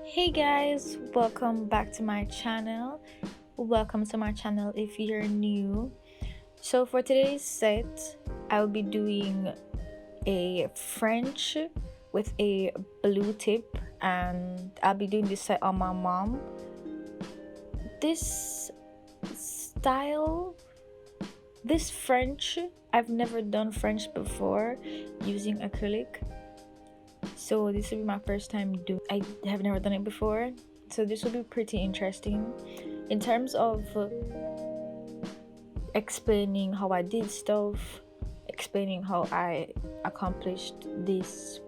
Hey guys, welcome back to my channel. Welcome to my channel if you're new. So for today's set, I'll be doing a French with a blue tip, and I'll be doing this set on my mom. This style, this French, I've never done French before using acrylic. So this will be my first time doing. I have never done it before, so this will be pretty interesting in terms of explaining how I did stuff, explaining how I accomplished this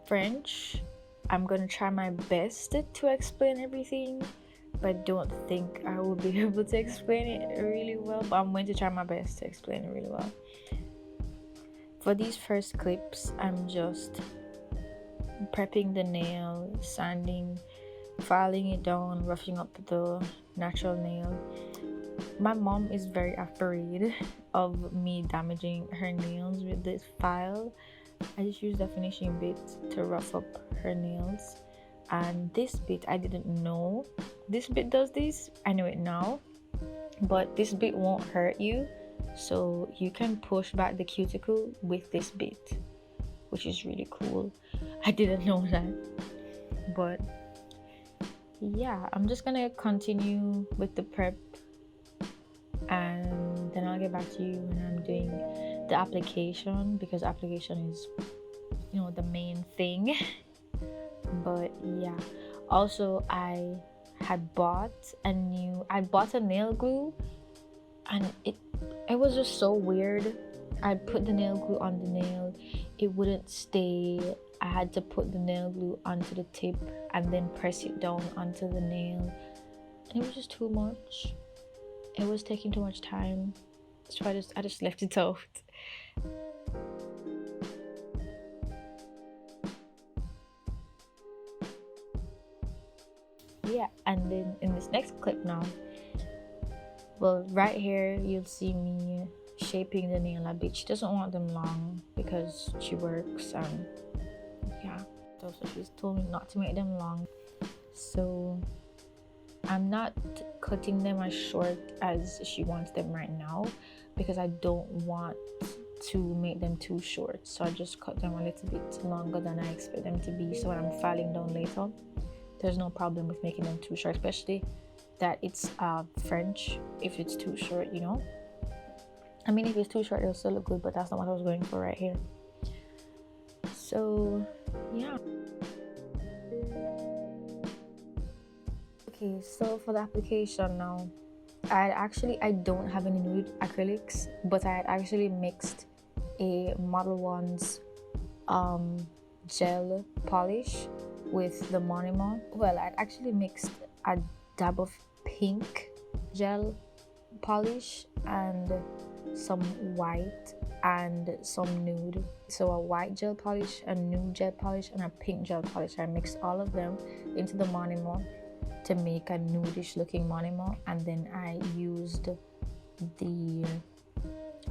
French. I'm gonna try my best to explain everything, but I don't think I will be able to explain it really well, but I'm going to try my best to explain it really well. For these first clips, I'm just prepping the nail, sanding, filing it down, roughing up the natural nail. My mom is very afraid of me damaging her nails with this file. I just use the finishing bit to rough up her nails, and this bit I didn't know this bit does this. I know it now, but this bit won't hurt you, so you can push back the cuticle with this bit, which is really cool. I didn't know that. But yeah, I'm just gonna continue with the prep, and then I'll get back to you when I'm doing the application, because application is, the main thing. But yeah, also I bought a nail glue, and it was just so weird. I'd put the nail glue on the nail, it wouldn't stay. I had to put the nail glue onto the tip and then press it down onto the nail, and it was just too much. It was taking too much time, so I just left it out. Yeah, and then in this next clip now, well, right here you'll see me shaping the nail a bit. She doesn't want them long because she works, and yeah, so she's told me not to make them long, so I'm not cutting them as short as she wants them right now, because I don't want to make them too short. So I just cut them a little bit longer than I expect them to be, so when I'm filing down later, there's no problem with making them too short, especially that it's French. If it's too short, I mean, if it's too short, it'll still look good, but that's not what I was going for right here. So yeah. Okay, so for the application now, I don't have any nude acrylics, but I had actually mixed a Modelones gel polish with the Monomer. Well, I'd actually mixed a dab of pink gel polish and some white and some nude. So a white gel polish, a nude gel polish, and a pink gel polish. I mixed all of them into the Monomer to make a nudish looking Monomer, and then I used the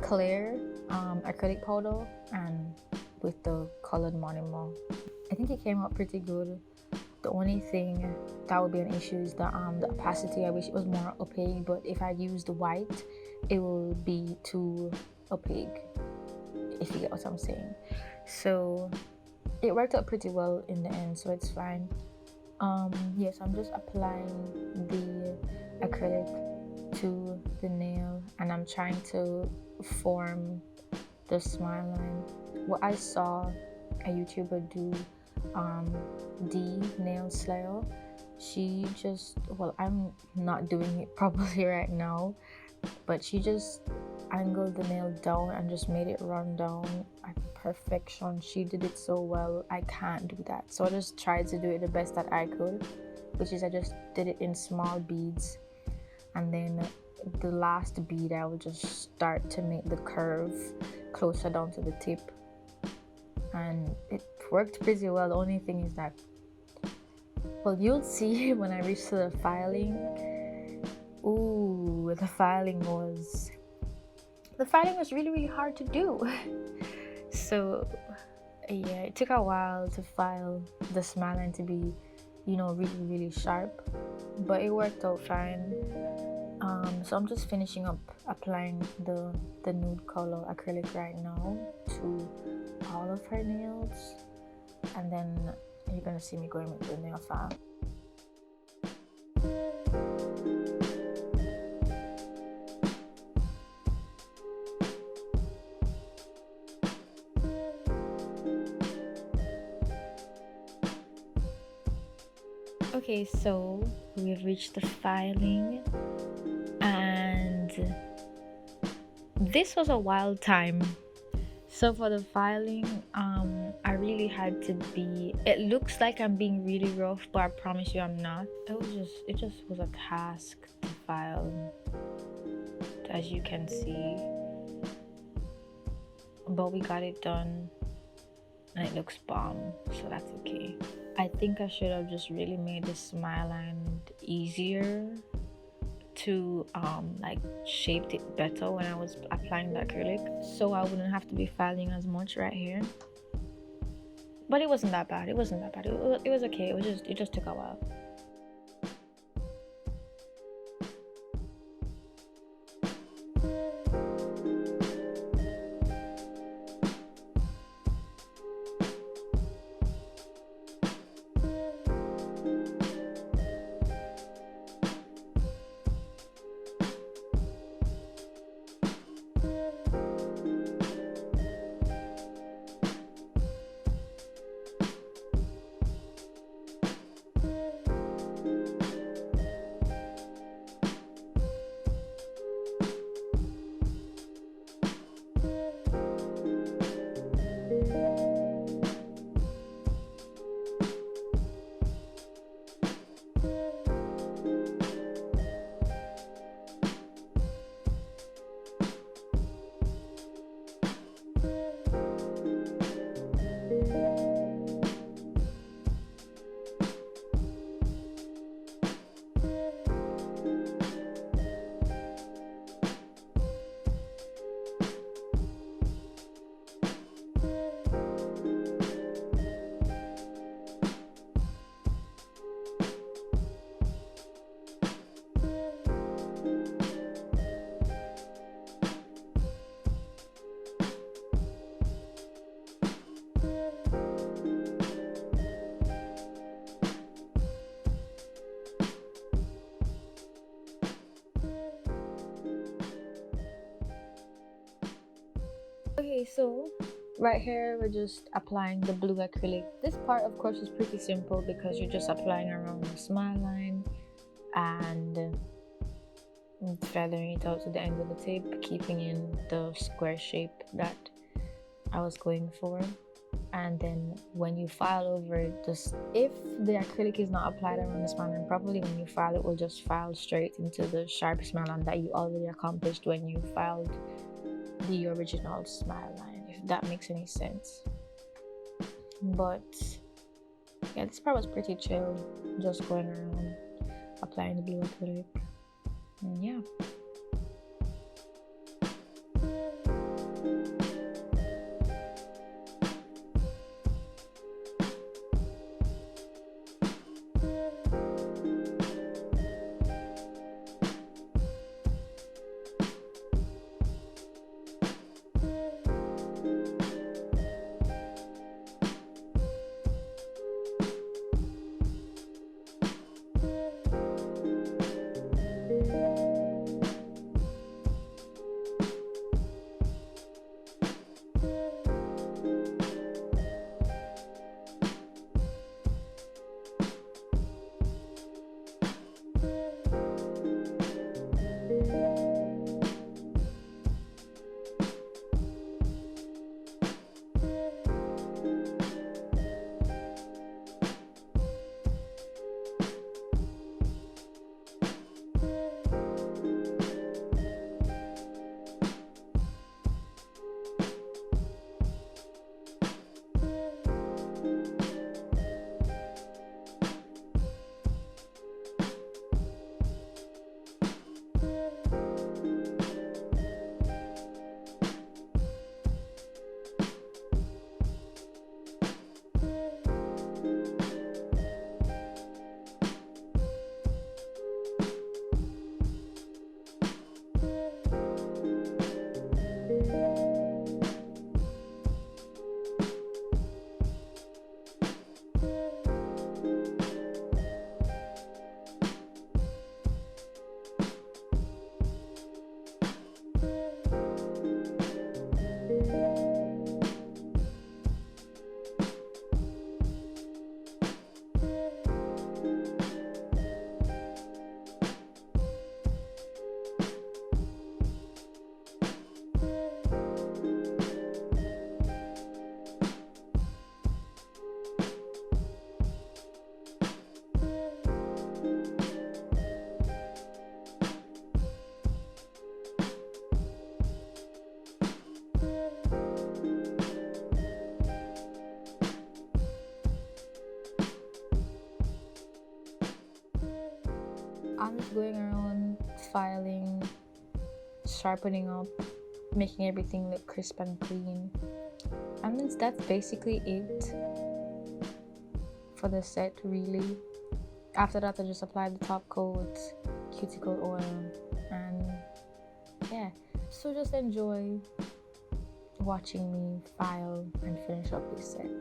clear acrylic powder and with the colored Monomer. I think it came out pretty good. The only thing that would be an issue is the opacity. I wish it was more opaque, but if I use the white, it will be too opaque, if you get what I'm saying. So it worked out pretty well in the end, so it's fine. Yes, I'm just applying the acrylic to the nail, and I'm trying to form the smile line. What I saw a YouTuber do, D Nail Slayer, she just, well, I'm not doing it properly right now, but she just angled the nail down and just made it run down at perfection. She did it so well. I can't do that, so I just tried to do it the best that I could, which is I just did it in small beads, and then the last bead I will just start to make the curve closer down to the tip, and it worked pretty well. The only thing is that, well, you'll see when I reach to the filing. Ooh, the filing was really hard to do. So Yeah, it took a while to file the smile line to be, really, really sharp, but it worked out fine. So I'm just finishing up applying the nude color acrylic right now to all of her nails, and then you're gonna see me going with the nail file. Okay, so we've reached the filing, and this was a wild time. So for the filing, I really had to be. It looks like I'm being really rough, but I promise you I'm not. It just was a task to file, as you can see. But we got it done, and it looks bomb, so that's okay. I think I should have just really made the smile line easier to like shaped it better when I was applying the acrylic, so I wouldn't have to be filing as much right here. But it wasn't that bad. It was okay. It just took a while. Okay, so right here we're just applying the blue acrylic. This part, of course, is pretty simple because you're just applying around the smile line and feathering it out to the end of the tape, keeping in the square shape that I was going for. And then when you file over it, just if the acrylic is not applied around the smile line properly, when you file it will just file straight into the sharp smile line that you already accomplished when you filed the original smile line, if that makes any sense. But yeah, this part was pretty chill, just going around applying the blue acrylic, and yeah. I'm just going around filing, sharpening up, making everything look crisp and clean. And then that's basically it for the set, really. After that, I just applied the top coat, cuticle oil, and yeah. So just enjoy watching me file and finish up this set.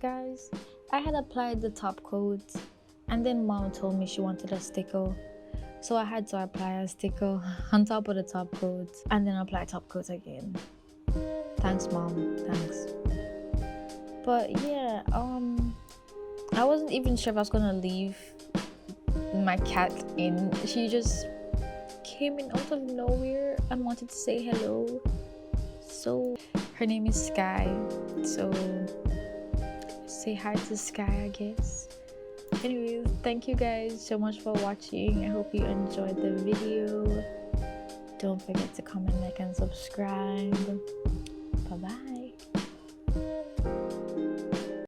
Guys, I had applied the top coat and then mom told me she wanted a sticker, so I had to apply a sticker on top of the top coat and then apply top coat again. Thanks mom, thanks. But yeah, I wasn't even sure if I was gonna leave my cat in. She just came in out of nowhere and wanted to say hello. So her name is Sky, so say hi to Sky, I guess. Anyways, thank you guys so much for watching. I hope you enjoyed the video. Don't forget to comment, like, and subscribe. Bye bye.